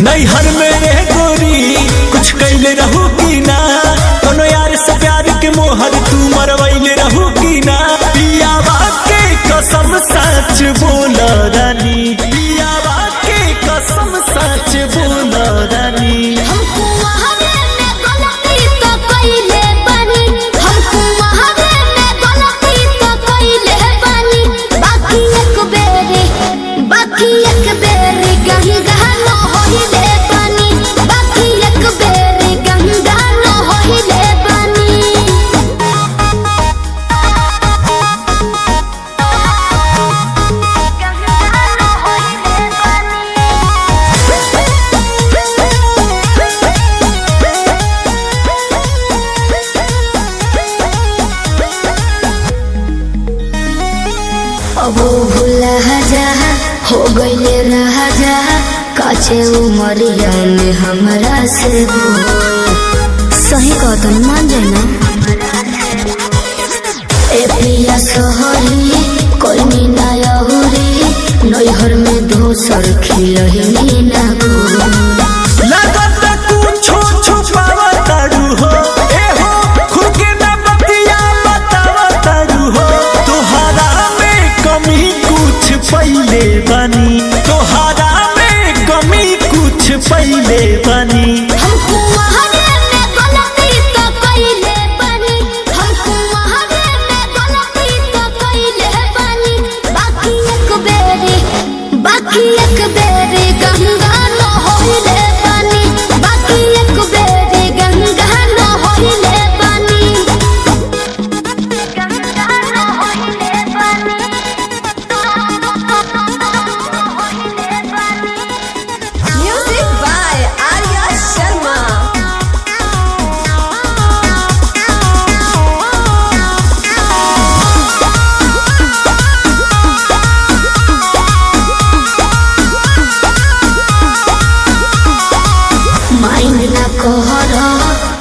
नैहर में रह गोरी कुछ कैले रहू की ना, कोनो यार से प्यार के मोहर तू मरवैले रहू की ना। पियावा के कसम सच बोल रानी, पियावा के कसम सच बोल रानी। अब भूला जा हो गईले रहा जा काचे उमरिया में हमरा से सही कहत मान जाए ना। ए पिया सोहरी कोई ना यहुरी नैहर में दोसर खिलही ना लगत कुछो छुपावा तारू हो, ए हो खुद के ना बतिया बतावा तारू हो। तोहरा में कमी कुछ पहिले बनी, तोहरा में कमी कुछ पहिले बनी। बाकी एक बेरी गंगा न होइले पानी, बाकी एक बेरी गंगा न होइले पानी, गंगा न होइले पानी, होइले पानी। Music by Arya Sharma.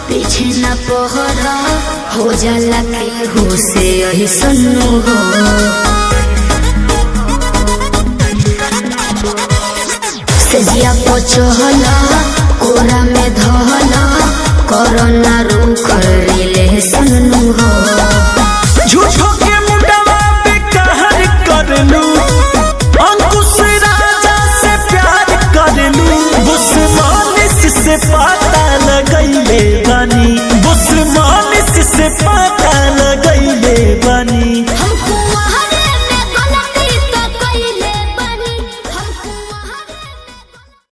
पीछे न पहर हो जाला के हो से यही सुनू हो। सजिया पचहल कोरा में धहल कोरोना रू कर ले सुन